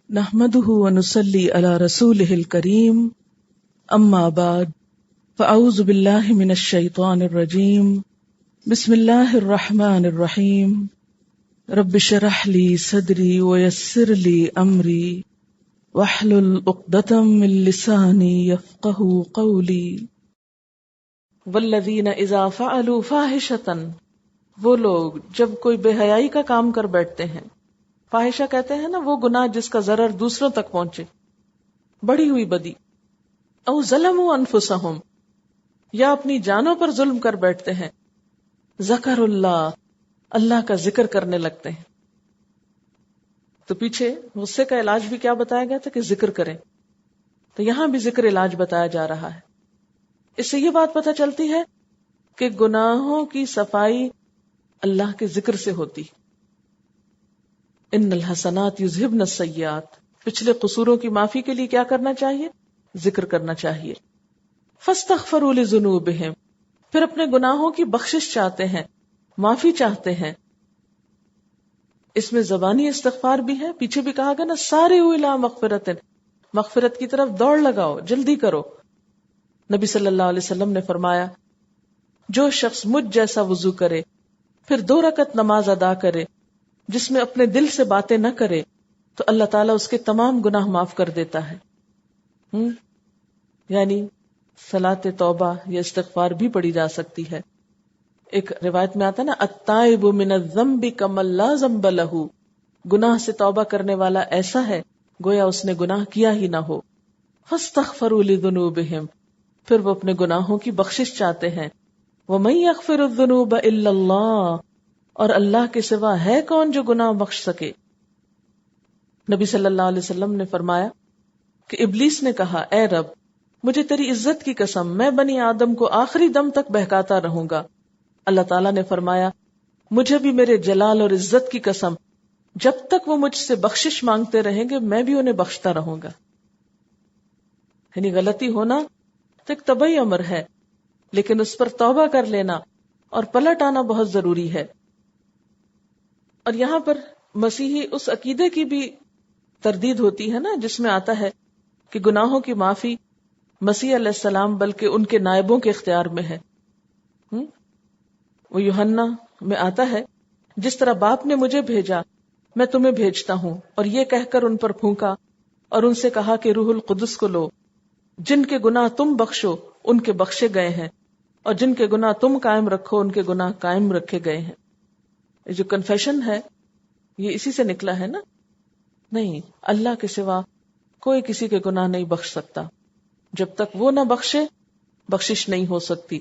نحمده ونصلي على رسوله الكريم اما بعد فاعوذ بالله من الشيطان الرجيم بسم الله الرحمن الرحيم رب اشرح لي صدري ويسر لي امري واحلل عقدة من لساني يفقهوا قولي والذين اذا فعلوا فاحشة، وہ لوگ جب کوئی بے حیائی کا کام کر بیٹھتے ہیں. فاحشہ کہتے ہیں نا وہ گناہ جس کا ضرر دوسروں تک پہنچے، بڑی ہوئی بدی. او ظلموا انفسہم، یا اپنی جانوں پر ظلم کر بیٹھتے ہیں. ذکر اللہ کا ذکر کرنے لگتے ہیں. تو پیچھے غصے کا علاج بھی کیا بتایا گیا تھا کہ ذکر کریں، تو یہاں بھی ذکر علاج بتایا جا رہا ہے. اس سے یہ بات پتہ چلتی ہے کہ گناہوں کی صفائی اللہ کے ذکر سے ہوتی. ان الحسنات یذہبن السیئات، پچھلے قصوروں کی معافی کے لیے کیا کرنا چاہیے؟ ذکر کرنا چاہیے. فاستغفروا لذنوبہم، پھر اپنے گناہوں کی بخشش چاہتے ہیں، معافی چاہتے ہیں. اس میں زبانی استغفار بھی ہے، پیچھے بھی کہا گیا نا سارعوا الی مغفرۃ، مغفرت کی طرف دوڑ لگاؤ، جلدی کرو. نبی صلی اللہ علیہ وسلم نے فرمایا جو شخص مجھ جیسا وضو کرے پھر 2 رکعت نماز ادا کرے جس میں اپنے دل سے باتیں نہ کرے تو اللہ تعالیٰ اس کے تمام گناہ معاف کر دیتا ہے. یعنی صلاۃ توبہ یا استغفار بھی پڑھی جا سکتی ہے. ایک روایت میں آتا ہے نا التائب من الذنب کمن لا ذنب لہ، گناہ سے توبہ کرنے والا ایسا ہے گویا اس نے گناہ کیا ہی نہ ہو. فاستغفروا لذنوبہم، پھر وہ اپنے گناہوں کی بخشش چاہتے ہیں. وَمَن يَغْفِرُ الذُّنُوبَ إِلَّا اللَّهُ، اور اللہ کے سوا ہے کون جو گناہ بخش سکے. نبی صلی اللہ علیہ وسلم نے فرمایا کہ ابلیس نے کہا اے رب مجھے تیری عزت کی قسم میں بنی آدم کو آخری دم تک بہکاتا رہوں گا. اللہ تعالیٰ نے فرمایا مجھے بھی میرے جلال اور عزت کی قسم جب تک وہ مجھ سے بخشش مانگتے رہیں گے میں بھی انہیں بخشتا رہوں گا. یعنی غلطی ہونا تو ایک طبعی امر ہے، لیکن اس پر توبہ کر لینا اور پلٹ آنا بہت ضروری ہے. اور یہاں پر مسیحی اس عقیدے کی بھی تردید ہوتی ہے نا جس میں آتا ہے کہ گناہوں کی معافی مسیح علیہ السلام بلکہ ان کے نائبوں کے اختیار میں ہے. وہ یوحنا میں آتا ہے جس طرح باپ نے مجھے بھیجا میں تمہیں بھیجتا ہوں، اور یہ کہہ کر ان پر پھونکا اور ان سے کہا کہ روح القدس کو لو. جن کے گناہ تم بخشو ان کے بخشے گئے ہیں، اور جن کے گناہ تم قائم رکھو ان کے گناہ قائم رکھے گئے ہیں. جو کنفیشن ہے یہ اسی سے نکلا ہے نا. نہیں، اللہ کے سوا کوئی کسی کے گناہ نہیں بخش سکتا. جب تک وہ نہ بخشے بخشش نہیں ہو سکتی.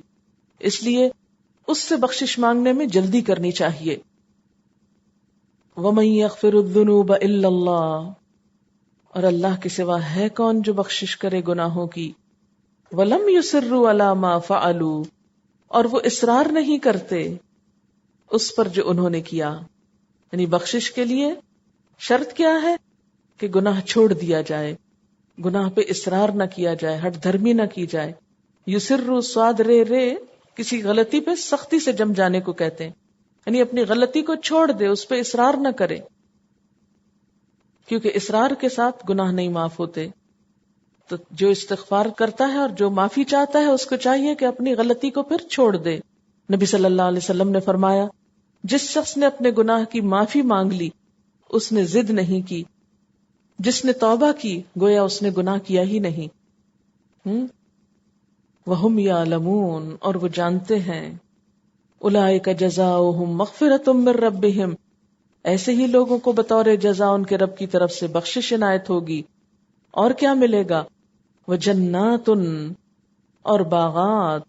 اس لیے اس سے بخشش مانگنے میں جلدی کرنی چاہیے. وَمَن يَغْفِرُ الذُّنُوبَ إِلَّا اللَّهُ، اور اللہ کے سوا ہے کون جو بخشش کرے گناہوں کی. وَلَمْ يُصِرُّوا عَلَى مَا فَعَلُوا، اور وہ اصرار نہیں کرتے اس پر جو انہوں نے کیا. یعنی بخشش کے لیے شرط کیا ہے کہ گناہ چھوڑ دیا جائے، گناہ پہ اصرار نہ کیا جائے، ہٹ دھرمی نہ کی جائے. یسرو سواد رے کسی غلطی پہ سختی سے جم جانے کو کہتے ہیں. یعنی اپنی غلطی کو چھوڑ دے، اس پہ اصرار نہ کرے، کیونکہ اصرار کے ساتھ گناہ نہیں معاف ہوتے. تو جو استغفار کرتا ہے اور جو معافی چاہتا ہے اس کو چاہیے کہ اپنی غلطی کو پھر چھوڑ دے. نبی صلی اللہ علیہ وسلم نے فرمایا جس شخص نے اپنے گناہ کی معافی مانگ لی اس نے ضد نہیں کی، جس نے توبہ کی گویا اس نے گناہ کیا ہی نہیں. وَهُمْ يَعْلَمُونَ، اور وہ جانتے ہیں. أُولَئِكَ جَزَاؤُهُمْ مَغْفِرَةٌ مِّن رَّبِّهِمْ، ایسے ہی لوگوں کو بطور جزا ان کے رب کی طرف سے بخشش عنایت ہوگی. اور کیا ملے گا؟ وَجَنَّاتٌ، اور باغات،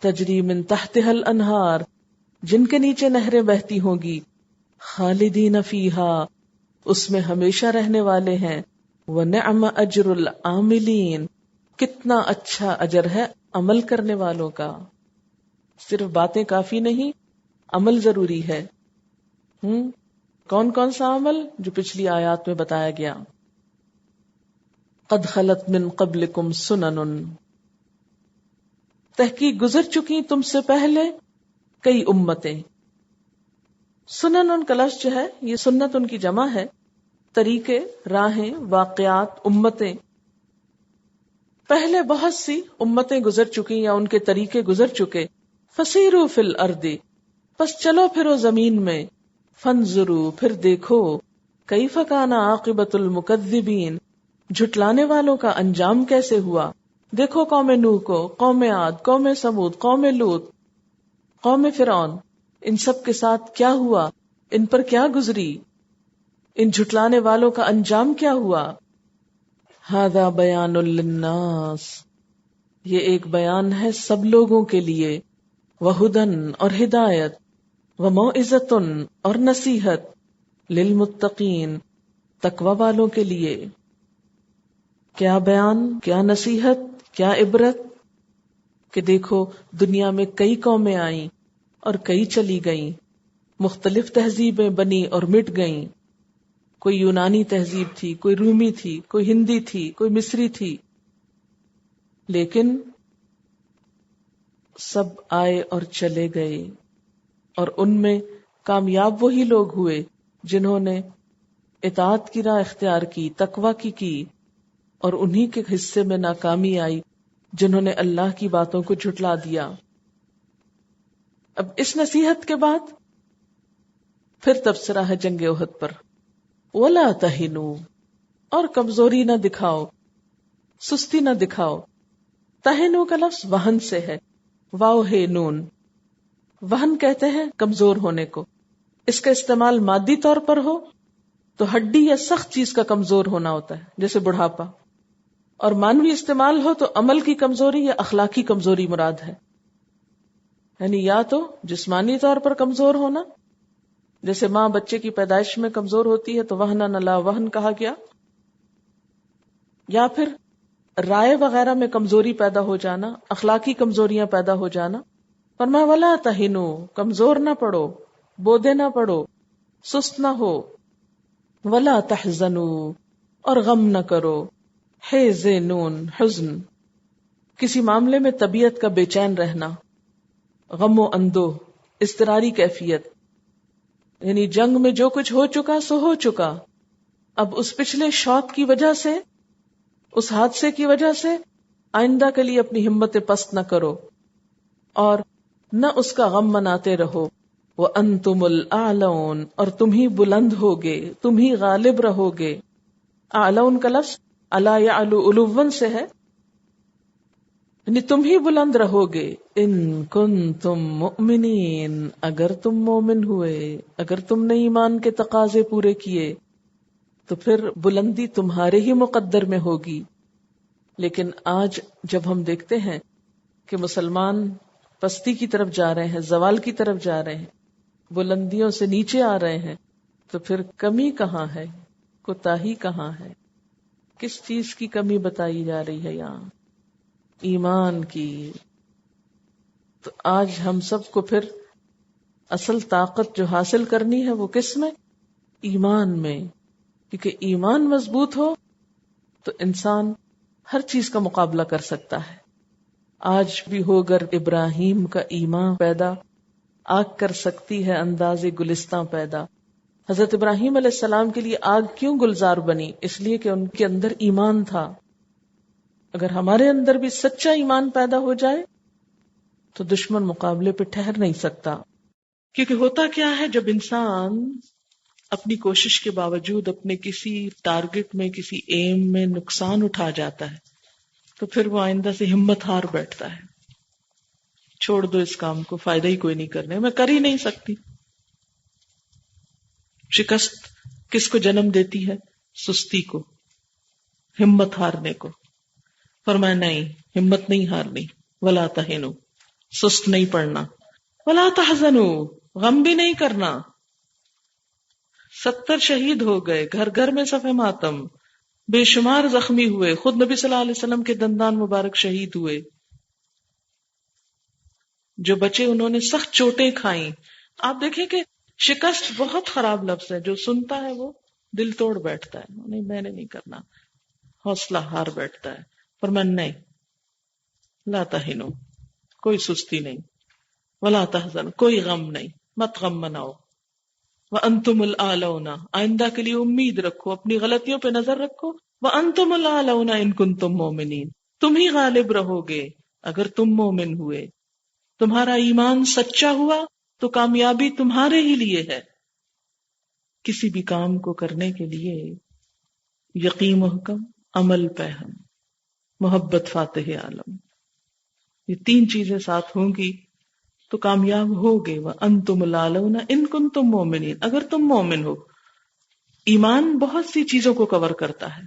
تجری من تحتها الانہار، جن کے نیچے نہریں بہتی ہوں گی. خالدین فیہا، اس میں ہمیشہ رہنے والے ہیں. وَنِعْمَ أَجْرُ الْعَامِلِينَ، کتنا اچھا اجر ہے عمل کرنے والوں کا. صرف باتیں کافی نہیں، عمل ضروری ہے. کون کون سا عمل؟ جو پچھلی آیات میں بتایا گیا. قد خلت من قبلکم سنن، تحقیق گزر چکی تم سے پہلے کئی امتیں. سنن ان کا لفظ جو ہے یہ سنت ان کی جمع ہے. طریقے، راہیں، واقعات، امتیں، پہلے بہت سی امتیں گزر چکی یا ان کے طریقے گزر چکے. فسیروا فی الارض، پس چلو پھرو زمین میں. فانظروا، پھر دیکھو. کیف کان عاقبۃ المکذبین، جھٹلانے والوں کا انجام کیسے ہوا. دیکھو قوم نوح کو، قوم عاد، قوم سمود، قوم لوط، قوم فرعون، ان سب کے ساتھ کیا ہوا، ان پر کیا گزری، ان جھٹلانے والوں کا انجام کیا ہوا. ھذا بیان للناس، یہ ایک بیان ہے سب لوگوں کے لیے. وہدن، اور ہدایت. وموعظۃ، اور نصیحت. للمتقین، تقوی والوں کے لیے. کیا بیان، کیا نصیحت، کیا عبرت، کہ دیکھو دنیا میں کئی قومیں آئیں اور کئی چلی گئیں، مختلف تہذیبیں بنی اور مٹ گئیں. کوئی یونانی تہذیب تھی، کوئی رومی تھی، کوئی ہندی تھی، کوئی مصری تھی، لیکن سب آئے اور چلے گئے. اور ان میں کامیاب وہی لوگ ہوئے جنہوں نے اطاعت کی راہ اختیار کی، تقوی کی، اور انہی کے حصے میں ناکامی آئی جنہوں نے اللہ کی باتوں کو جھٹلا دیا. اب اس نصیحت کے بعد پھر تبصرہ ہے جنگ احد پر. وَلَا تَهِنُوا، اور کمزوری نہ دکھاؤ، سستی نہ دکھاؤ. تہنو کا لفظ وہن سے ہے، واو ہے نون. وہن کہتے ہیں کمزور ہونے کو. اس کا استعمال مادی طور پر ہو تو ہڈی یا سخت چیز کا کمزور ہونا ہوتا ہے، جیسے بڑھاپا. اور مانوی استعمال ہو تو عمل کی کمزوری یا اخلاقی کمزوری مراد ہے. یعنی یا تو جسمانی طور پر کمزور ہونا، جیسے ماں بچے کی پیدائش میں کمزور ہوتی ہے تو وہنن لا وہن کہا گیا، یا پھر رائے وغیرہ میں کمزوری پیدا ہو جانا، اخلاقی کمزوریاں پیدا ہو جانا. فرمایا ولا تہنوا، کمزور نہ پڑو، بودے نہ پڑو، سست نہ ہو. ولا تحزنوا، اور غم نہ کرو. حزن، حزن، کسی معاملے میں طبیعت کا بے چین رہنا، غم و اندوہ، اضطراری کیفیت. یعنی جنگ میں جو کچھ ہو چکا سو ہو چکا، اب اس پچھلے شوق کی وجہ سے، اس حادثے کی وجہ سے آئندہ کے لیے اپنی ہمت پست نہ کرو اور نہ اس کا غم مناتے رہو. وَأَنْتُمُ الْأَعْلَوْنَ، اور تم ہی بلند ہوگے، تم ہی غالب رہو گے. اعلون کا لفظ علا یعلو علون سے ہے، یعنی تم ہی بلند رہو گے. ان کنتم مؤمنین، اگر تم مومن ہوئے، اگر تم نے ایمان کے تقاضے پورے کیے تو پھر بلندی تمہارے ہی مقدر میں ہوگی. لیکن آج جب ہم دیکھتے ہیں کہ مسلمان پستی کی طرف جا رہے ہیں، زوال کی طرف جا رہے ہیں، بلندیوں سے نیچے آ رہے ہیں، تو پھر کمی کہاں ہے، کوتاہی کہاں ہے، کس چیز کی کمی بتائی جا رہی ہے یہاں؟ ایمان کی. تو آج ہم سب کو پھر اصل طاقت جو حاصل کرنی ہے وہ کس میں؟ ایمان میں. کیونکہ ایمان مضبوط ہو تو انسان ہر چیز کا مقابلہ کر سکتا ہے. آج بھی ہو گر ابراہیم کا ایمان پیدا، آگ کر سکتی ہے انداز گلستاں پیدا. حضرت ابراہیم علیہ السلام کے لیے آگ کیوں گلزار بنی؟ اس لیے کہ ان کے اندر ایمان تھا. اگر ہمارے اندر بھی سچا ایمان پیدا ہو جائے تو دشمن مقابلے پہ ٹھہر نہیں سکتا. کیونکہ ہوتا کیا ہے، جب انسان اپنی کوشش کے باوجود اپنے کسی ٹارگٹ میں، کسی ایم میں نقصان اٹھا جاتا ہے تو پھر وہ آئندہ سے ہمت ہار بیٹھتا ہے. چھوڑ دو اس کام کو، فائدہ ہی کوئی نہیں کرنے، میں کر ہی نہیں سکتی. شکست کس کو جنم دیتی ہے؟ سستی کو، ہمت ہارنے کو. فرمایا نہیں، ہمت نہیں ہارنی. ولا تہنوا، سست نہیں پڑنا. ولا تحزنوا، غم بھی نہیں کرنا. 70 شہید ہو گئے، گھر گھر میں صف ماتم، بے شمار زخمی ہوئے، خود نبی صلی اللہ علیہ وسلم کے دندان مبارک شہید ہوئے. جو بچے انہوں نے سخت چوٹیں کھائیں. آپ دیکھیں کہ شکست بہت خراب لفظ ہے، جو سنتا ہے وہ دل توڑ بیٹھتا ہے، نہیں میں نے نہیں کرنا، حوصلہ ہار بیٹھتا ہے. فرمان نہیں، لا تہنوا، کوئی سستی نہیں، ولا تحزن، کوئی غم نہیں، مت غم مناؤ. وَأَنْتُمُ الْأَعْلَوْنَ، آئندہ کے لیے امید رکھو، اپنی غلطیوں پہ نظر رکھو. وَأَنْتُمُ الْأَعْلَوْنَ إِن كُنتُم مُؤْمِنِينَ، تم ہی غالب رہو گے اگر تم مومن ہوئے. تمہارا ایمان سچا ہوا تو کامیابی تمہارے ہی لیے ہے. کسی بھی کام کو کرنے کے لیے یقین محکم، عمل پہم، محبت فاتح عالم، یہ تین چیزیں ساتھ ہوں گی تو کامیاب ہوگے. وَأَنْتُمُ الْأَعْلَوْنَ إِن كُنتُم مُؤْمِنِينَ، اگر تم مومن ہو. ایمان بہت سی چیزوں کو کور کرتا ہے.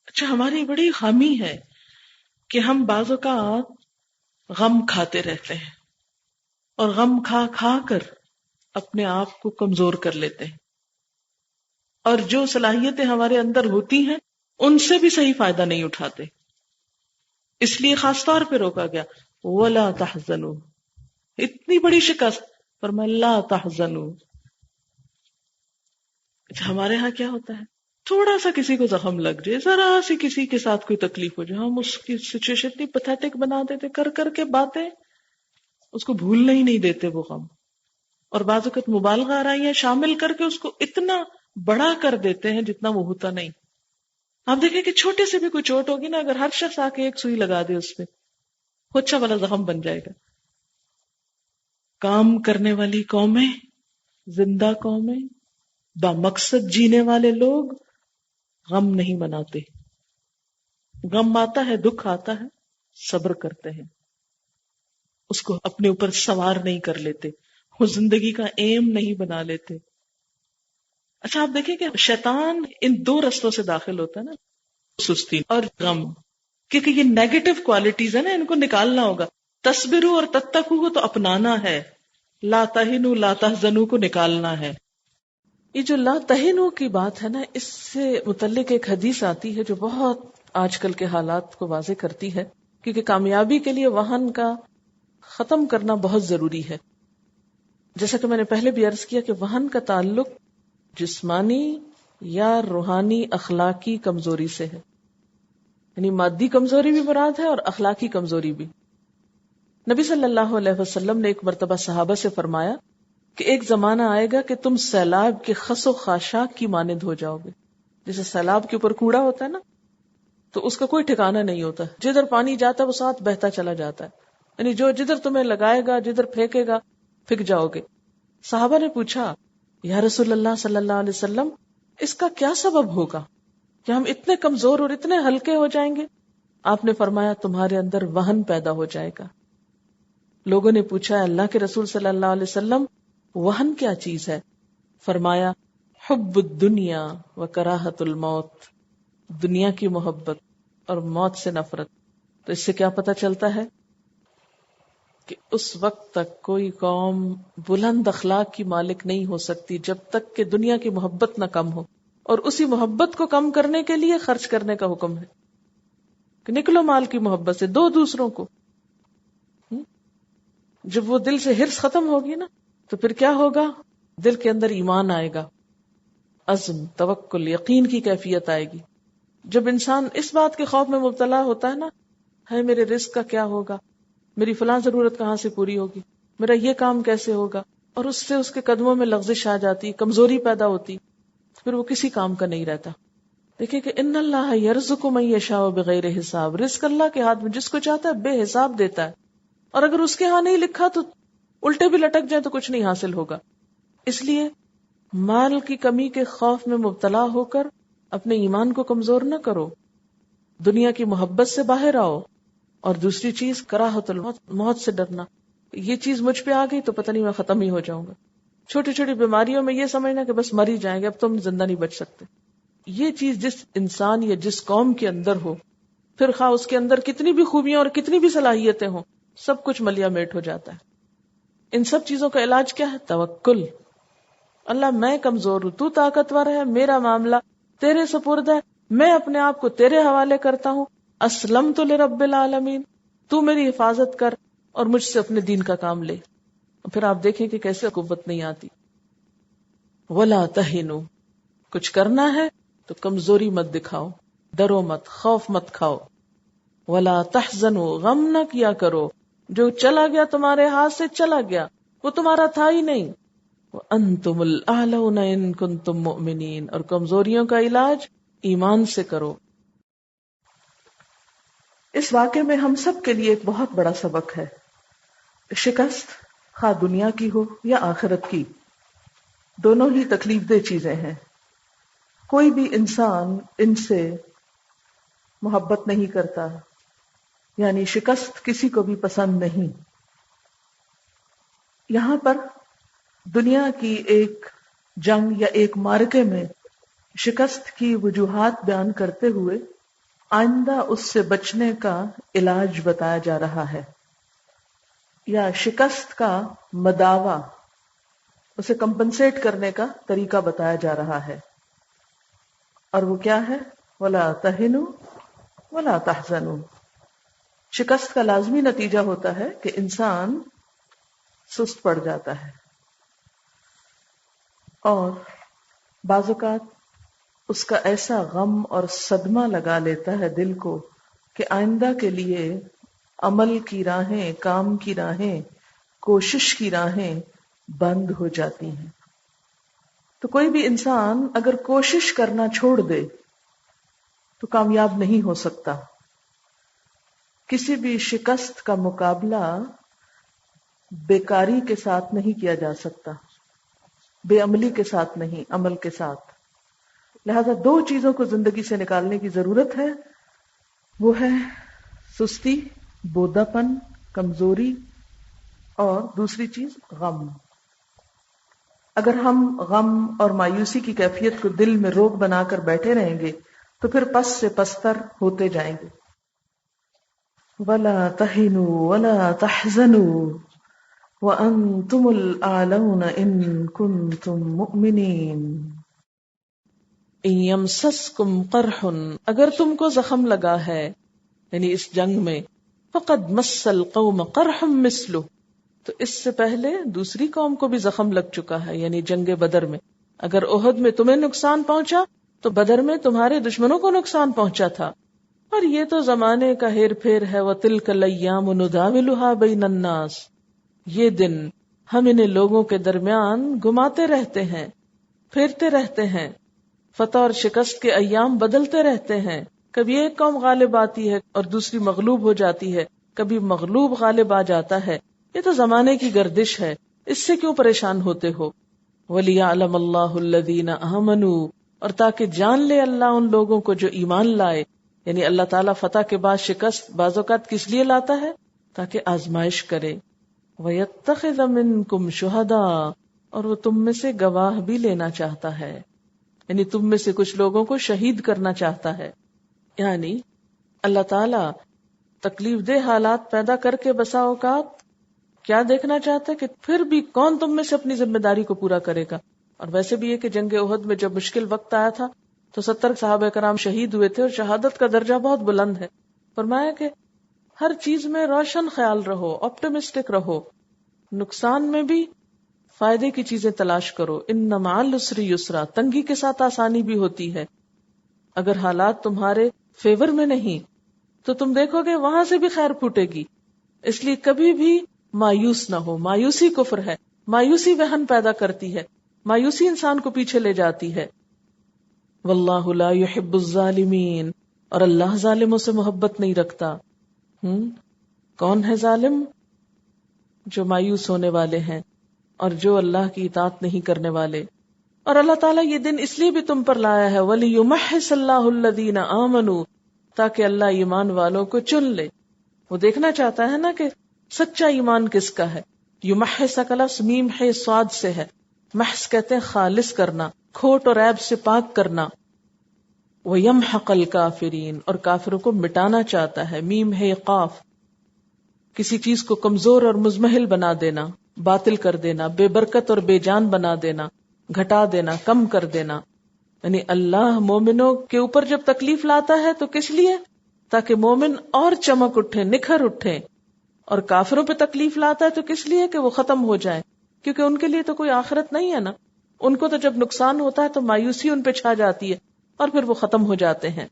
اچھا، ہماری بڑی خامی ہے کہ ہم بعض اوقات غم کھاتے رہتے ہیں اور غم کھا کھا کر اپنے آپ کو کمزور کر لیتے ہیں، اور جو صلاحیتیں ہمارے اندر ہوتی ہیں ان سے بھی صحیح فائدہ نہیں اٹھاتے. اس لیے خاص طور پہ روکا گیا وَلَا تَحْزَنُوا، اتنی بڑی شکست، فرمایا لا تحزنوا. ہمارے ہاں کیا ہوتا ہے، تھوڑا سا کسی کو زخم لگ جائے، ذرا سی کسی کے ساتھ کوئی تکلیف ہو جائے، ہم اس کی سچویشن اتنی پتھیٹک بنا دیتے، کر کر کے باتیں، اس کو بھولنے ہی نہیں دیتے وہ غم. اور بعض اوقات مبالغہ آرائیاں شامل کر کے اس کو اتنا بڑا کر دیتے ہیں جتنا وہ ہوتا نہیں. آپ دیکھیں کہ چھوٹے سے بھی کوئی چوٹ ہوگی نا، اگر ہر شخص آ کے ایک سوئی لگا دے اس پہ، وہ اچھا والا زخم بن جائے گا. کام کرنے والی قومیں، زندہ قومیں، با مقصد جینے والے لوگ غم نہیں مناتے. غم آتا ہے، دکھ آتا ہے، صبر کرتے ہیں، اس کو اپنے اوپر سوار نہیں کر لیتے، وہ زندگی کا ایم نہیں بنا لیتے. اچھا، آپ دیکھیں کہ شیطان ان دو رستوں سے داخل ہوتا ہے نا، سستی اور غم، کیونکہ یہ نیگیٹو کوالٹیز ہیں نا، ان کو نکالنا ہوگا. تصبروا اور تتقوا کو تو اپنانا ہے، لا تہنوا لا تحزنوا کو نکالنا ہے. یہ جو لا تہنوا کی بات ہے نا، اس سے متعلق ایک حدیث آتی ہے جو بہت آج کل کے حالات کو واضح کرتی ہے، کیونکہ کامیابی کے لیے وہن کا ختم کرنا بہت ضروری ہے. جیسا کہ میں نے پہلے بھی عرض کیا کہ وہن کا تعلق جسمانی یا روحانی اخلاقی کمزوری سے ہے، یعنی مادی کمزوری بھی مراد ہے اور اخلاقی کمزوری بھی. نبی صلی اللہ علیہ وسلم نے ایک مرتبہ صحابہ سے فرمایا کہ ایک زمانہ آئے گا کہ تم سیلاب کے خس و خاشاک کی مانند ہو جاؤ گے. جیسے سیلاب کے اوپر کوڑا ہوتا ہے نا، تو اس کا کوئی ٹھکانہ نہیں ہوتا، جدھر پانی جاتا ہے وہ ساتھ بہتا چلا جاتا ہے، یعنی جو جدھر تمہیں لگائے گا، جدھر پھینکے گا، پھینک جاؤ گے. صحابہ نے پوچھا یا رسول اللہ صلی اللہ علیہ وسلم، اس کا کیا سبب ہوگا کہ ہم اتنے کمزور اور اتنے ہلکے ہو جائیں گے؟ آپ نے فرمایا تمہارے اندر وہن پیدا ہو جائے گا. لوگوں نے پوچھا اللہ کے رسول صلی اللہ علیہ وسلم وہن کیا چیز ہے؟ فرمایا حب الدنیا و کراہت الموت، دنیا کی محبت اور موت سے نفرت. تو اس سے کیا پتہ چلتا ہے کہ اس وقت تک کوئی قوم بلند اخلاق کی مالک نہیں ہو سکتی جب تک کہ دنیا کی محبت نہ کم ہو. اور اسی محبت کو کم کرنے کے لیے خرچ کرنے کا حکم ہے کہ نکلو مال کی محبت سے، دو دوسروں کو. جب وہ دل سے ہرس ختم ہوگی نا تو پھر کیا ہوگا؟ دل کے اندر ایمان آئے گا، عزم، توکل، یقین کی کیفیت آئے گی. جب انسان اس بات کے خوف میں مبتلا ہوتا ہے نا، ہے میرے رزق کا کیا ہوگا، میری فلاں ضرورت کہاں سے پوری ہوگی، میرا یہ کام کیسے ہوگا، اور اس سے اس کے قدموں میں لغزش آ جاتی، کمزوری پیدا ہوتی، پھر وہ کسی کام کا نہیں رہتا. دیکھیں کہ ان اللہ یرزق من یشاء بغیر حساب، رزق اللہ کے ہاتھ میں، جس کو چاہتا ہے بے حساب دیتا ہے، اور اگر اس کے ہاں نہیں لکھا تو الٹے بھی لٹک جائے تو کچھ نہیں حاصل ہوگا. اس لیے مال کی کمی کے خوف میں مبتلا ہو کر اپنے ایمان کو کمزور نہ کرو، دنیا کی محبت سے باہر آؤ. اور دوسری چیز کراہت الموت، موت سے ڈرنا. یہ چیز مجھ پہ آ گئی تو پتہ نہیں میں ختم ہی ہو جاؤں گا. چھوٹی چھوٹی بیماریوں میں یہ سمجھنا کہ بس مر ہی جائیں گے، اب تم زندہ نہیں بچ سکتے. یہ چیز جس انسان یا جس قوم کے اندر ہو، پھر خواہ اس کے اندر کتنی بھی خوبیاں اور کتنی بھی صلاحیتیں ہوں، سب کچھ ملیا میٹ ہو جاتا ہے. ان سب چیزوں کا علاج کیا ہے؟ توکل. اللہ میں کمزور ہوں، تو طاقتور ہے، میرا معاملہ تیرے سپرد ہے، میں اپنے آپ کو تیرے حوالے کرتا ہوں. اسلمت لرب العالمین، تو میری حفاظت کر اور مجھ سے اپنے دین کا کام لے. پھر آپ دیکھیں کہ کیسے قوت نہیں آتی. ولا تہنوا، کچھ کرنا ہے تو کمزوری مت دکھاؤ، ڈرو مت، خوف مت کھاؤ. ولا تحزنوا، غم نہ کیا کرو، جو چلا گیا تمہارے ہاتھ سے چلا گیا، وہ تمہارا تھا ہی نہیں. وَأَنْتُمُ الْأَعْلَوْنَ إِن كُنتُم مُؤْمِنِينَ، اور کمزوریوں کا علاج ایمان سے کرو۔ اس واقعے میں ہم سب کے لیے ایک بہت بڑا سبق ہے۔ شکست خواہ دنیا کی ہو یا آخرت کی، دونوں ہی تکلیف دہ چیزیں ہیں۔ کوئی بھی انسان ان سے محبت نہیں کرتا، یعنی شکست کسی کو بھی پسند نہیں۔ یہاں پر دنیا کی ایک جنگ یا ایک معرکے میں شکست کی وجوہات بیان کرتے ہوئے آئندہ اس سے بچنے کا علاج بتایا جا رہا ہے، یا شکست کا مداوع، اسے کمپنسیٹ کرنے کا طریقہ بتایا جا رہا ہے، اور وہ کیا ہے؟ وَلَا تَهِنُوا وَلَا تَحْزَنُوا۔ شکست کا لازمی نتیجہ ہوتا ہے کہ انسان سست پڑ جاتا ہے، اور بعض اوقات اس کا ایسا غم اور صدمہ لگا لیتا ہے دل کو کہ آئندہ کے لیے عمل کی راہیں، کام کی راہیں، کوشش کی راہیں بند ہو جاتی ہیں۔ تو کوئی بھی انسان اگر کوشش کرنا چھوڑ دے تو کامیاب نہیں ہو سکتا۔ کسی بھی شکست کا مقابلہ بیکاری کے ساتھ نہیں کیا جا سکتا، بے عملی کے ساتھ نہیں، عمل کے ساتھ۔ لہذا دو چیزوں کو زندگی سے نکالنے کی ضرورت ہے، وہ ہے سستی، بودا پن، کمزوری، اور دوسری چیز غم۔ اگر ہم غم اور مایوسی کی کیفیت کو دل میں روک بنا کر بیٹھے رہیں گے تو پھر پس سے پستر ہوتے جائیں گے۔ وَلَا تَهِنُوا وَلَا تَحْزَنُوا وَأَنْتُمُ الْأَعْلَوْنَ إِن كُنتُم مُؤْمِنِينَ۔ إِن يَمْسَسْكُمْ قَرْحٌ، اگر تم کو زخم لگا ہے، یعنی اس جنگ میں، فَقَدْ مَسَّ الْقَوْمَ قَرْحٌ مِثْلُهُ، تو اس سے پہلے دوسری قوم کو بھی زخم لگ چکا ہے، یعنی جنگ بدر میں۔ اگر احد میں تمہیں نقصان پہنچا تو بدر میں تمہارے دشمنوں کو نقصان پہنچا تھا۔ اور یہ تو زمانے کا ہیر پھیر ہے، وَتِلْكَ الْأَيَّامُ نُدَاوِلُهَا بَيْنَ النَّاسِ، یہ دن ہم انہیں لوگوں کے درمیان گھماتے رہتے ہیں، پھیرتے رہتے ہیں۔ فتح اور شکست کے ایام بدلتے رہتے ہیں، کبھی ایک قوم غالب آتی ہے اور دوسری مغلوب ہو جاتی ہے، کبھی مغلوب غالب آ جاتا ہے۔ یہ تو زمانے کی گردش ہے، اس سے کیوں پریشان ہوتے ہو؟ وَلِيَعْلَمَ اللَّهُ الَّذِينَ آمَنُوا، اور تاکہ جان لے اللہ ان لوگوں کو جو ایمان لائے۔ یعنی اللہ تعالیٰ فتح کے بعد شکست بعض اوقات کس لیے لاتا ہے؟ تاکہ آزمائش کرے۔ وَيَتَّخِذَ مِنْكُمْ شُهَدَاءَ، اور وہ تم میں سے گواہ بھی لینا چاہتا ہے، یعنی تم میں سے کچھ لوگوں کو شہید کرنا چاہتا ہے۔ یعنی اللہ تعالیٰ تکلیف دہ حالات پیدا کر کے بسا اوقات کیا دیکھنا چاہتا ہے کہ پھر بھی کون تم میں سے اپنی ذمہ داری کو پورا کرے گا۔ اور ویسے بھی یہ کہ جنگ احد میں جب مشکل وقت آیا تھا تو 70 صحابہ کرام شہید ہوئے تھے، اور شہادت کا درجہ بہت بلند ہے۔ فرمایا کہ ہر چیز میں روشن خیال رہو، آپٹمسٹک رہو، نقصان میں بھی فائدے کی چیزیں تلاش کرو۔ ان مع العسر یسرا، تنگی کے ساتھ آسانی بھی ہوتی ہے۔ اگر حالات تمہارے فیور میں نہیں تو تم دیکھو گے وہاں سے بھی خیر پھوٹے گی۔ اس لیے کبھی بھی مایوس نہ ہو، مایوسی کفر ہے، مایوسی وہن پیدا کرتی ہے، مایوسی انسان کو پیچھے لے جاتی ہے۔ واللہ لا يحب الظالمین، اور اللہ ظالموں سے محبت نہیں رکھتا۔ کون ہے ظالم؟ جو مایوس ہونے والے ہیں اور جو اللہ کی اطاعت نہیں کرنے والے۔ اور اللہ تعالیٰ یہ دن اس لیے بھی تم پر لایا ہے وَلِيُمَحِّصَ اللَّهُ الَّذِينَ آمَنُوا، تاکہ اللہ ایمان والوں کو چن لے۔ وہ دیکھنا چاہتا ہے نا کہ سچا ایمان کس کا ہے۔ یمحص کا لفظ میم ہے صاد سے ہے، محض کہتے ہیں خالص کرنا، کھوٹ اور عیب سے پاک کرنا۔ وَيَمْحَقَ الْكَافِرِينَ، اور کافروں کو مٹانا چاہتا ہے، میم ہے قاف۔ کسی چیز کو کمزور اور مزمحل بنا دینا، باطل کر دینا، بے برکت اور بے جان بنا دینا، گھٹا دینا، کم کر دینا۔ یعنی اللہ مومنوں کے اوپر جب تکلیف لاتا ہے تو کس لیے؟ تاکہ مومن اور چمک اٹھیں، نکھر اٹھیں۔ اور کافروں پہ تکلیف لاتا ہے تو کس لیے؟ کہ وہ ختم ہو جائیں، کیونکہ ان کے لیے تو کوئی آخرت نہیں ہے نا۔ ان کو تو جب نقصان ہوتا ہے تو مایوسی ان پہ چھا جاتی ہے اور پھر وہ ختم ہو جاتے ہیں۔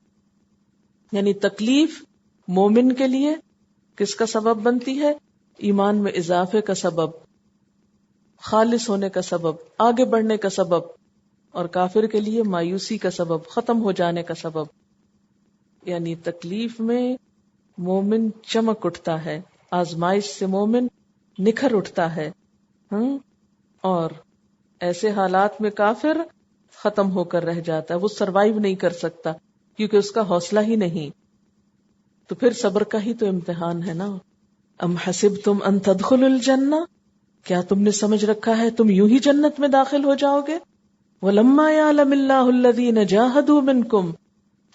یعنی تکلیف مومن کے لیے کس کا سبب بنتی ہے؟ ایمان میں اضافے کا سبب۔ خالص ہونے کا سبب، آگے بڑھنے کا سبب، اور کافر کے لیے مایوسی کا سبب، ختم ہو جانے کا سبب. یعنی تکلیف میں مومن چمک اٹھتا ہے، آزمائش سے مومن نکھر اٹھتا ہے، اور ایسے حالات میں کافر ختم ہو کر رہ جاتا ہے، وہ سروائیو نہیں کر سکتا کیونکہ اس کا حوصلہ ہی نہیں. تو پھر صبر کا ہی تو امتحان ہے نا. ام حسبتم ان تدخلوا الجنہ، کیا تم نے سمجھ رکھا ہے تم یوں ہی جنت میں داخل ہو جاؤ گے؟ وَلَمَّا يَعْلَمِ اللَّهُ الَّذِينَ جَاهَدُوا مِنْكُمْ،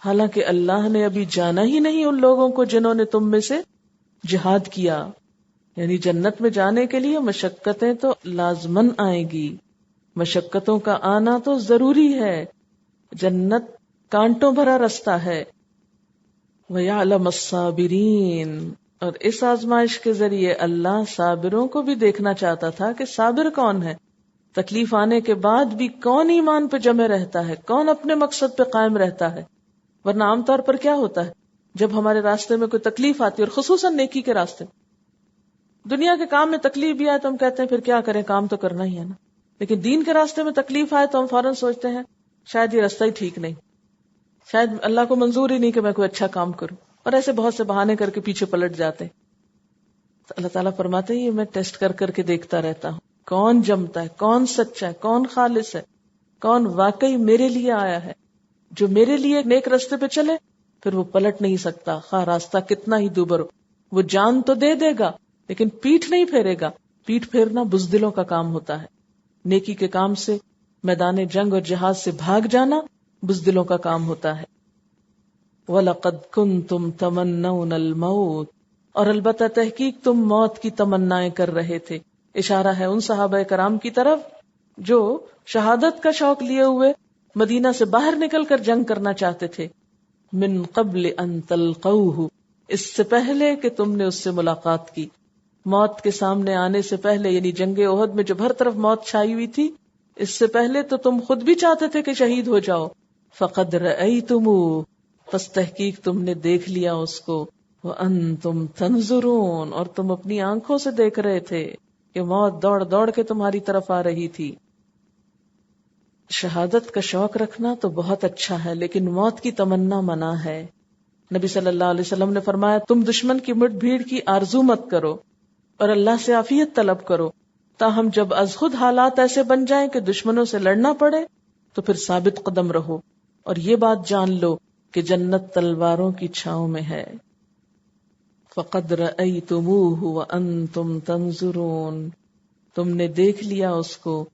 حالانکہ اللہ نے ابھی جانا ہی نہیں ان لوگوں کو جنہوں نے تم میں سے جہاد کیا. یعنی جنت میں جانے کے لیے مشقتیں تو لازمن آئیں گی، مشقتوں کا آنا تو ضروری ہے. جنت کانٹوں بھرا رستہ ہے. وَيَعْلَمَ الصَّابِرِينَ، اور اس آزمائش کے ذریعے اللہ صابروں کو بھی دیکھنا چاہتا تھا کہ صابر کون ہے. تکلیف آنے کے بعد بھی کون ایمان پہ جمے رہتا ہے، کون اپنے مقصد پہ قائم رہتا ہے. ورنہ عام طور پر کیا ہوتا ہے، جب ہمارے راستے میں کوئی تکلیف آتی ہے، اور خصوصاً نیکی کے راستے، دنیا کے کام میں تکلیف بھی آئے تو ہم کہتے ہیں پھر کیا کریں، کام تو کرنا ہی ہے نا. لیکن دین کے راستے میں تکلیف آئے تو ہم فوراً سوچتے ہیں شاید یہ راستہ ہی ٹھیک نہیں، شاید اللہ کو منظور ہی نہیں کہ میں کوئی اچھا کام کروں، اور ایسے بہت سے بہانے کر کے پیچھے پلٹ جاتے ہیں. تو اللہ تعالیٰ فرماتے ہیں یہ میں ٹیسٹ کر کر کے دیکھتا رہتا ہوں، کون جمتا ہے، کون سچا ہے، کون خالص ہے، کون واقعی میرے لیے آیا ہے. جو میرے لیے نیک راستے پہ چلے پھر وہ پلٹ نہیں سکتا، خواہ راستہ کتنا ہی دوبر ہو. وہ جان تو دے دے گا لیکن پیٹھ نہیں پھیرے گا. پیٹھ پھیرنا بزدلوں کا کام ہوتا ہے. نیکی کے کام سے، میدان جنگ اور جہاد سے بھاگ جانا بزدلوں کا کام ہوتا ہے. وَلَقَدْ كُنْتُمْ تَمَنَّوْنَ الْمَوْتِ، اور البتہ تحقیق تم موت کی تمنائیں کر رہے تھے. اشارہ ہے ان صحابہ کرام کی طرف جو شہادت کا شوق لیے ہوئے مدینہ سے باہر نکل کر جنگ کرنا چاہتے تھے. من قبل ان تلقوہ، اس سے پہلے کہ تم نے اس سے ملاقات کی. موت کے سامنے آنے سے پہلے، یعنی جنگ احد میں جب ہر طرف موت چھائی ہوئی تھی، اس سے پہلے تو تم خود بھی چاہتے تھے کہ شہید ہو جاؤ. فقد رأیتموہ، پس تحقیق تم نے دیکھ لیا اس کو. وانتم تنظرون، اور تم اپنی آنکھوں سے دیکھ رہے تھے کہ موت دوڑ دوڑ کے تمہاری طرف آ رہی تھی. شہادت کا شوق رکھنا تو بہت اچھا ہے، لیکن موت کی تمنا منع ہے. نبی صلی اللہ علیہ وسلم نے فرمایا تم دشمن کی مٹ بھیڑ کی آرزو مت کرو اور اللہ سے عافیت طلب کرو، تاہم جب از خود حالات ایسے بن جائیں کہ دشمنوں سے لڑنا پڑے تو پھر ثابت قدم رہو، اور یہ بات جان لو کہ جنت تلواروں کی چھاؤں میں ہے. فقد رأیتموہ وانتم تنظرون، تم نے دیکھ لیا اس کو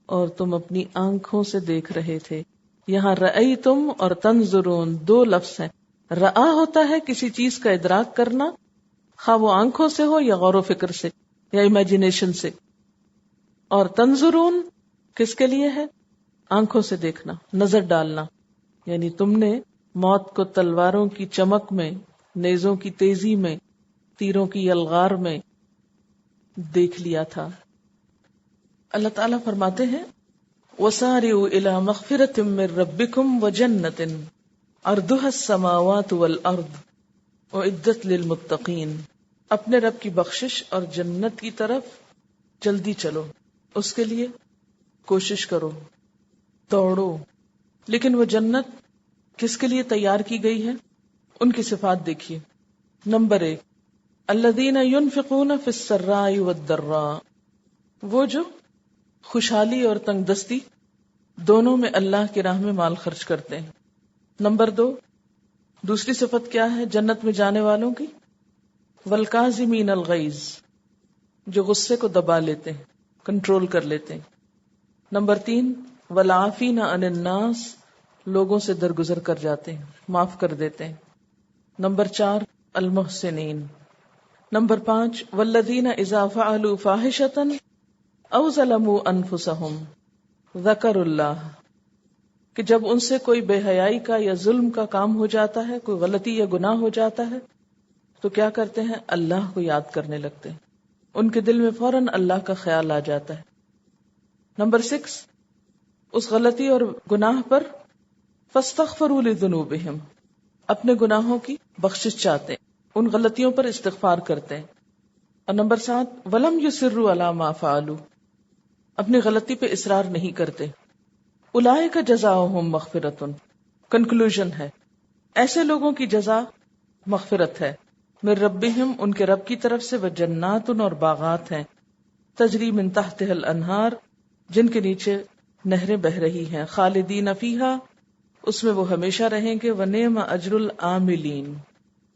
اور تم اپنی آنکھوں سے دیکھ رہے تھے. یہاں رأیتم اور تنظرون دو لفظ ہیں. رأا ہوتا ہے کسی چیز کا ادراک کرنا، خواہ وہ آنکھوں سے ہو یا غور و فکر سے یا امیجنیشن سے، اور تنظرون کس کے لیے ہے؟ آنکھوں سے دیکھنا، نظر ڈالنا. یعنی تم نے موت کو تلواروں کی چمک میں، نیزوں کی تیزی میں، تیروں کی یلغار میں دیکھ لیا تھا. اللہ تعالیٰ فرماتے ہیں وَسَارِعُوا إِلَى مَغْفِرَةٍ مِّن رَبِّكُمْ وَجَنَّةٍ عَرْضُهَا السَّمَاوَاتُ وَالْأَرْضُ أُعِدَّتْ لِلْمُتَّقِينَ، اپنے رب کی بخشش اور جنت کی طرف جلدی چلو، اس کے لیے کوشش کرو، دوڑو. لیکن وہ جنت کس کے لیے تیار کی گئی ہے؟ ان کی صفات دیکھیے. نمبر 1، الذین ينفقون فی السراء والضراء، وہ جو خوشحالی اور تنگ دستی دونوں میں اللہ کی راہ میں مال خرچ کرتے ہیں. نمبر 2، دوسری صفت کیا ہے جنت میں جانے والوں کی؟ والکاظمین الغیظ، جو غصے کو دبا لیتے ہیں، کنٹرول کر لیتے ہیں. نمبر 3، والعافین عن الناس، لوگوں سے درگزر کر جاتے ہیں، معاف کر دیتے ہیں. نمبر 4، المحسنین. نمبر 5، والذین اذا فعلوا فاحشۃ او ظلموا انفسهم ذکروا اللہ، کہ جب ان سے کوئی بے حیائی کا یا ظلم کا کام ہو جاتا ہے، کوئی غلطی یا گناہ ہو جاتا ہے، تو کیا کرتے ہیں؟ اللہ کو یاد کرنے لگتے ہیں. ان کے دل میں فوراً اللہ کا خیال آ جاتا ہے. نمبر 6، اس غلطی اور گناہ پر فاستغفروا لذنوبہم، اپنے گناہوں کی بخشش چاہتے ہیں، ان غلطیوں پر استغفار کرتے ہیں. اور نمبر 7، ولم یصروا علی ما فعلوا، اپنی غلطی پہ اصرار نہیں کرتے. اولئک جزاؤہم مغفرۃ. کنکلوژن ہے ایسے لوگوں کی جزا مغفرت ہے، من ربہم ان کے رب کی طرف سے، وجنات اور باغات ہیں، تجری من تحتها الانہار جن کے نیچے نہریں بہ رہی ہیں، خالدین فیہا اس میں وہ ہمیشہ رہیں گے، ونعم اجر العاملین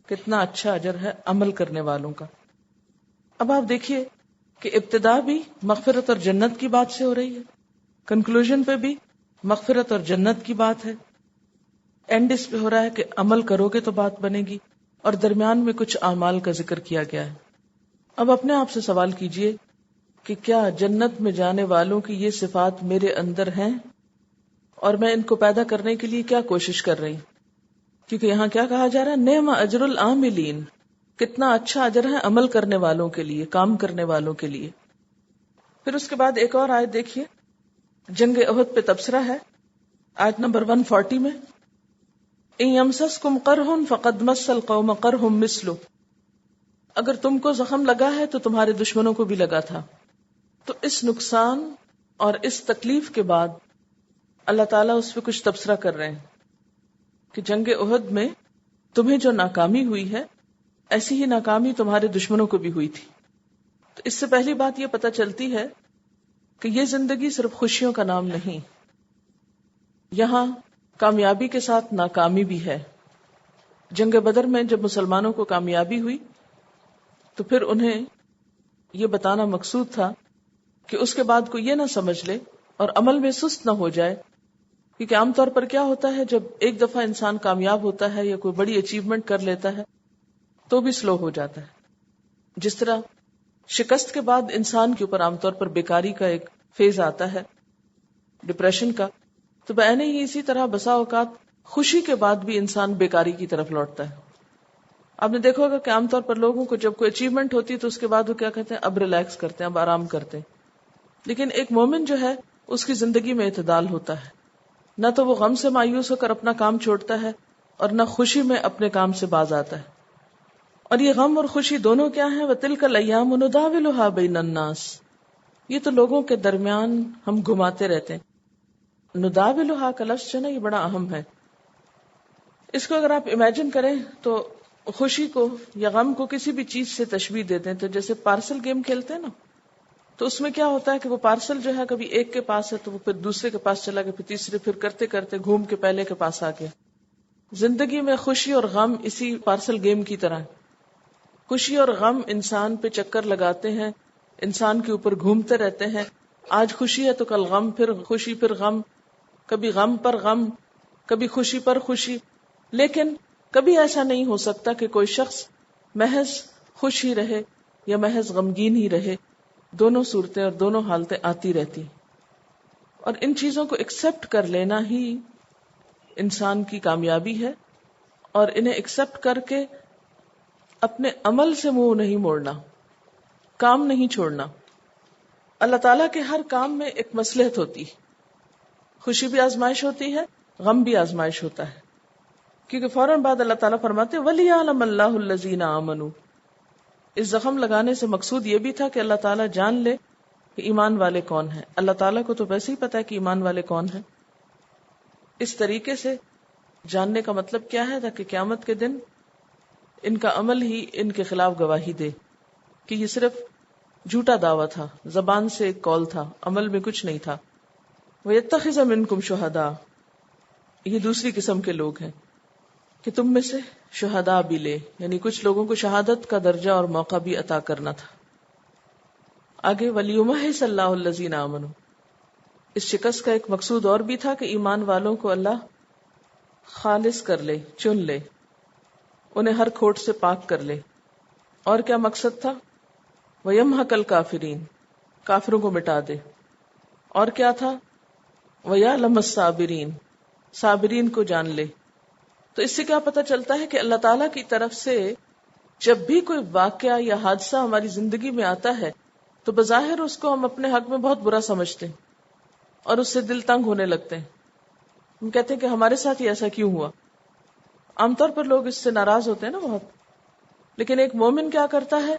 کتنا اچھا اجر ہے عمل کرنے والوں کا. اب آپ دیکھیے کہ ابتدا بھی مغفرت اور جنت کی بات سے ہو رہی ہے، کنکلوژن پہ بھی مغفرت اور جنت کی بات ہے، اینڈ اس پہ ہو رہا ہے کہ عمل کرو گے تو بات بنے گی، اور درمیان میں کچھ اعمال کا ذکر کیا گیا ہے. اب اپنے آپ سے سوال کیجئے کہ کیا جنت میں جانے والوں کی یہ صفات میرے اندر ہیں، اور میں ان کو پیدا کرنے کے لیے کیا کوشش کر رہی ہوں؟ کیونکہ یہاں کیا کہا جا رہا ہے، نعم اجر العاملین کتنا اچھا اجر ہے عمل کرنے والوں کے لیے، کام کرنے والوں کے لیے. پھر اس کے بعد ایک اور آیت دیکھیے، جنگ احد پہ تبصرہ ہے، آیت نمبر 140 میں، ان یمسسکم قرح فقد مس القوم قرح مثلہ، اگر تم کو زخم لگا ہے تو تمہارے دشمنوں کو بھی لگا تھا. تو اس نقصان اور اس تکلیف کے بعد اللہ تعالیٰ اس پہ کچھ تبصرہ کر رہے ہیں کہ جنگ احد میں تمہیں جو ناکامی ہوئی ہے ایسی ہی ناکامی تمہارے دشمنوں کو بھی ہوئی تھی. تو اس سے پہلی بات یہ پتہ چلتی ہے کہ یہ زندگی صرف خوشیوں کا نام نہیں، یہاں کامیابی کے ساتھ ناکامی بھی ہے. جنگ بدر میں جب مسلمانوں کو کامیابی ہوئی تو پھر انہیں یہ بتانا مقصود تھا کہ اس کے بعد کوئی یہ نہ سمجھ لے اور عمل میں سست نہ ہو جائے، کیونکہ عام طور پر کیا ہوتا ہے جب ایک دفعہ انسان کامیاب ہوتا ہے یا کوئی بڑی اچیومنٹ کر لیتا ہے تو بھی سلو ہو جاتا ہے. جس طرح شکست کے بعد انسان کے اوپر عام طور پر بیکاری کا ایک فیز آتا ہے، ڈپریشن کا، تو بعینہ ہی اسی طرح بسا اوقات خوشی کے بعد بھی انسان بیکاری کی طرف لوٹتا ہے. آپ نے دیکھا ہوگا کہ عام طور پر لوگوں کو جب کوئی اچیومنٹ ہوتی ہے تو اس کے بعد وہ کیا کہتے ہیں، اب ریلیکس کرتے ہیں، اب آرام کرتے ہیں. لیکن ایک مومن جو ہے اس کی زندگی میں اعتدال ہوتا ہے، نہ تو وہ غم سے مایوس ہو کر اپنا کام چھوڑتا ہے اور نہ خوشی میں اپنے کام سے باز آتا ہے. اور یہ غم اور خوشی دونوں کیا ہیں، وَتِلْكَ الْأَيَّامُ نُدَاوِلُهَا بَيْنَ النَّاسِ، یہ تو لوگوں کے درمیان ہم گھماتے رہتے ہیں. نُدَاوِلُهَا کا لفظ جو ہے یہ بڑا اہم ہے. اس کو اگر آپ امیجن کریں تو خوشی کو یا غم کو کسی بھی چیز سے تشبیہ دیتے ہیں، تو جیسے پارسل گیم کھیلتے ہیں نا، تو اس میں کیا ہوتا ہے کہ وہ پارسل جو ہے کبھی ایک کے پاس ہے تو وہ پھر دوسرے کے پاس چلا گیا، پھر تیسرے، پھر کرتے کرتے گھوم کے پہلے کے پاس آ گیا. زندگی میں خوشی اور غم اسی پارسل گیم کی طرح، خوشی اور غم انسان پہ چکر لگاتے ہیں، انسان کے اوپر گھومتے رہتے ہیں. آج خوشی ہے تو کل غم، پھر خوشی، پھر غم، کبھی غم پر غم، کبھی خوشی پر خوشی. لیکن کبھی ایسا نہیں ہو سکتا کہ کوئی شخص محض خوش ہی رہے یا محض غمگین ہی رہے. دونوں صورتیں اور دونوں حالتیں آتی رہتی، اور ان چیزوں کو ایکسپٹ کر لینا ہی انسان کی کامیابی ہے، اور انہیں ایکسپٹ کر کے اپنے عمل سے منہ نہیں موڑنا، کام نہیں چھوڑنا. اللہ تعالیٰ کے ہر کام میں ایک مصلحت ہوتی ہے، خوشی بھی آزمائش ہوتی ہے، غم بھی آزمائش ہوتا ہے. کیونکہ فوراً بعد اللہ تعالیٰ فرماتے وَلِيَعْلَمَ اللَّهُ الَّذِينَ آمَنُوا، اس زخم لگانے سے مقصود یہ بھی تھا کہ اللہ تعالیٰ جان لے کہ ایمان والے کون ہیں. اللہ تعالیٰ کو تو ویسے ہی پتا ہے کہ ایمان والے کون ہیں. اس طریقے سے جاننے کا مطلب کیا ہے، تاکہ قیامت کے دن ان کا عمل ہی ان کے خلاف گواہی دے کہ یہ صرف جھوٹا دعویٰ تھا، زبان سے ایک قول تھا، عمل میں کچھ نہیں تھا. وَيَتَّخِذَ مِنْكُمْ شُهَدَاءَ، یہ دوسری قسم کے لوگ ہیں کہ تم میں سے شہداء بھی لے، یعنی کچھ لوگوں کو شہادت کا درجہ اور موقع بھی عطا کرنا تھا. آگے وَلِيُمَحِّصَ اللَّهُ الَّذِينَ آمَنُوا، اس شکست کا ایک مقصود اور بھی تھا کہ ایمان والوں کو اللہ خالص کر لے، چن لے، انہیں ہر کھوٹ سے پاک کر لے. اور کیا مقصد تھا، وَيَمْحَقَ الْكَافِرِينَ، کافروں کو مٹا دے. اور کیا تھا، وَيَعْلَمَ الصَّابِرِينَ، صابرین کو جان لے. تو اس سے کیا پتہ چلتا ہے کہ اللہ تعالیٰ کی طرف سے جب بھی کوئی واقعہ یا حادثہ ہماری زندگی میں آتا ہے تو بظاہر اس کو ہم اپنے حق میں بہت برا سمجھتے ہیں اور اس سے دل تنگ ہونے لگتے ہیں. ہم کہتے ہیں کہ ہمارے ساتھ ہی ایسا کیوں ہوا. عام طور پر لوگ اس سے ناراض ہوتے ہیں نا بہت. لیکن ایک مومن کیا کرتا ہے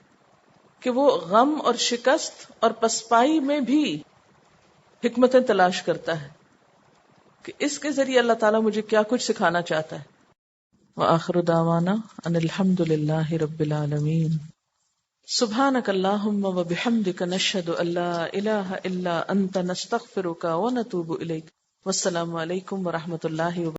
کہ وہ غم اور شکست اور پسپائی میں بھی حکمتیں تلاش کرتا ہے کہ اس کے ذریعے اللہ تعالیٰ مجھے کیا کچھ سکھانا چاہتا ہے. وآخر دعوانا ان الحمد للہ رب العالمین. سبحانک اللہم وبحمدک نشہد ان لا الہ الا انت نستغفرک ونتوب الیک. والسلام علیکم ورحمۃ اللہ وبرکاتہ.